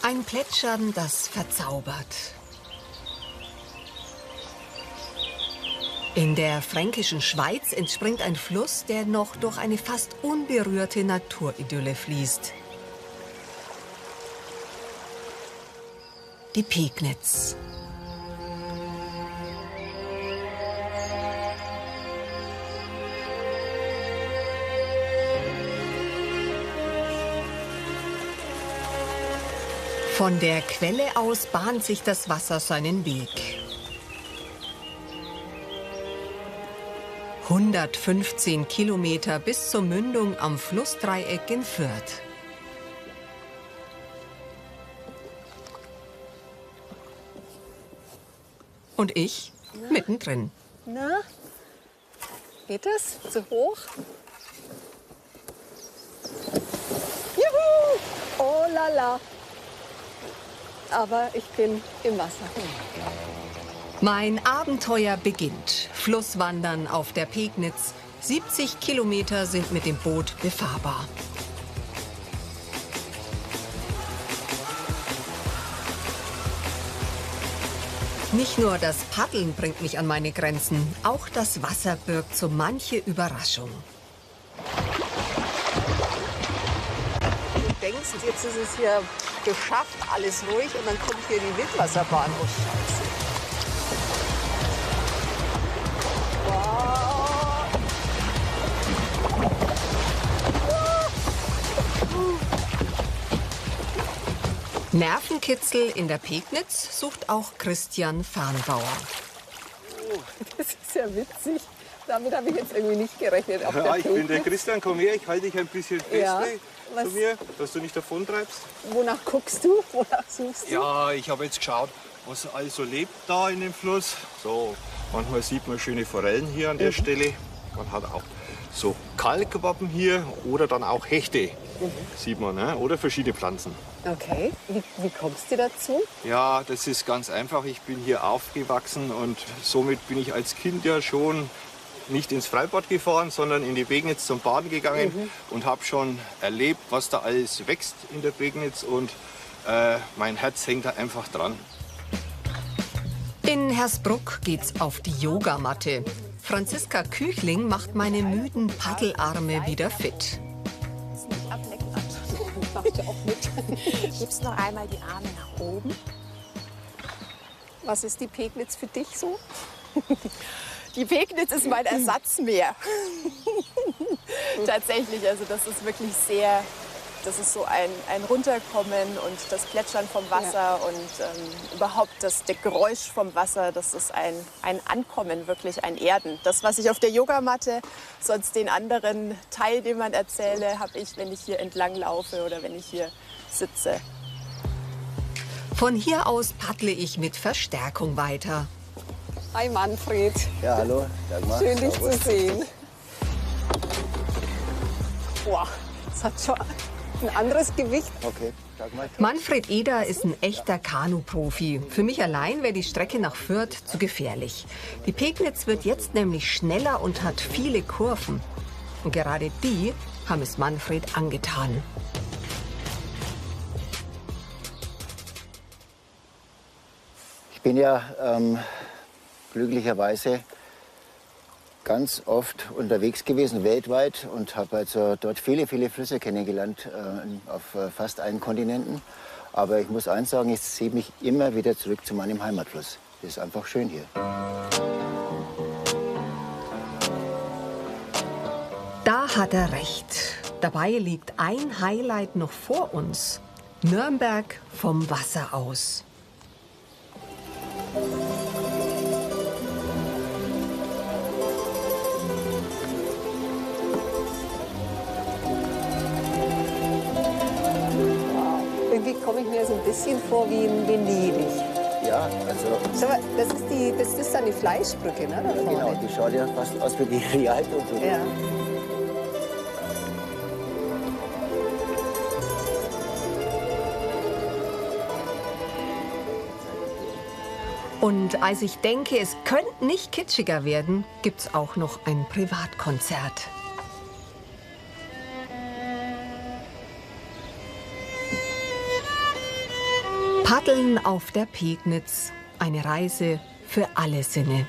Ein Plätschern, das verzaubert. In der fränkischen Schweiz entspringt ein Fluss, der noch durch eine fast unberührte Naturidylle fließt. Die Pegnitz. Von der Quelle aus bahnt sich das Wasser seinen Weg. 115 Kilometer bis zur Mündung am Flussdreieck in Fürth. Und ich mittendrin. Na, geht es? Zu hoch? Juhu! Oh la la! Aber ich bin im Wasser. Mein Abenteuer beginnt. Flusswandern auf der Pegnitz. 70 Kilometer sind mit dem Boot befahrbar. Nicht nur das Paddeln bringt mich an meine Grenzen, auch das Wasser birgt so manche Überraschung. Du denkst, jetzt ist es hier geschafft, alles ruhig, und dann kommt hier die Wildwasserbahn. Oh Scheiße. Nervenkitzel in der Pegnitz sucht auch Christian Farnbauer. Oh, das ist ja witzig. Damit habe ich jetzt irgendwie nicht gerechnet. Auf Ja, ich bin der Christian, komm her, ich halte dich ein bisschen fest Ja, zu mir, dass du nicht davontreibst. Wonach guckst du? Wonach suchst du? Ja, ich habe jetzt geschaut, was also lebt da in dem Fluss. So, manchmal sieht man schöne Forellen hier an der Stelle. Man hat auch so Kalkwappen hier oder dann auch Hechte, sieht man, ne? Oder verschiedene Pflanzen. Okay, wie kommst du dazu? Ja, das ist ganz einfach. Ich bin hier aufgewachsen und somit bin ich als Kind ja schon nicht ins Freibad gefahren, sondern in die Pegnitz zum Baden gegangen und habe schon erlebt, was da alles wächst in der Pegnitz, und mein Herz hängt da einfach dran. In Hersbruck geht's auf die Yogamatte. Franziska Küchling macht meine müden Paddelarme wieder fit. Nicht ablecken. Machst du auch mit. Gibst noch einmal die Arme nach oben. Was ist die Pegnitz für dich so? Die Pegnitz ist mein Ersatzmeer. Tatsächlich, also das ist wirklich sehr, das ist so ein Runterkommen und das Plätschern vom Wasser und überhaupt das Geräusch vom Wasser, das ist ein Ankommen, wirklich ein Erden. Das, was ich auf der Yogamatte, sonst den anderen Teil, den man erzähle, habe ich, wenn ich hier entlang laufe oder wenn ich hier sitze. Von hier aus paddle ich mit Verstärkung weiter. Hi Manfred. Ja, hallo. Dagmar. Schön, dich Servus. zu sehen. Boah, das hat schon ein anderes Gewicht. Okay, Dagmar. Manfred Eder ist ein echter Kanuprofi. Für mich allein wäre die Strecke nach Fürth zu gefährlich. Die Pegnitz wird jetzt nämlich schneller und hat viele Kurven. Und gerade die haben es Manfred angetan. Ich bin ja glücklicherweise ganz oft unterwegs gewesen, weltweit, und habe also dort viele, viele Flüsse kennengelernt, auf fast allen Kontinenten. Aber ich muss eins sagen, ich sehe mich immer wieder zurück zu meinem Heimatfluss. Es ist einfach schön hier. Da hat er recht. Dabei liegt ein Highlight noch vor uns. Nürnberg vom Wasser aus. Irgendwie komme ich mir so ein bisschen vor wie in Venedig. Ja, also Schau mal, das ist dann die Fleischbrücke, ne? Da vorne. genau, die schaut ja fast aus wie die Rialto. Ja. Und als ich denke, es könnte nicht kitschiger werden, gibt's auch noch ein Privatkonzert. Paddeln auf der Pegnitz. Eine Reise für alle Sinne.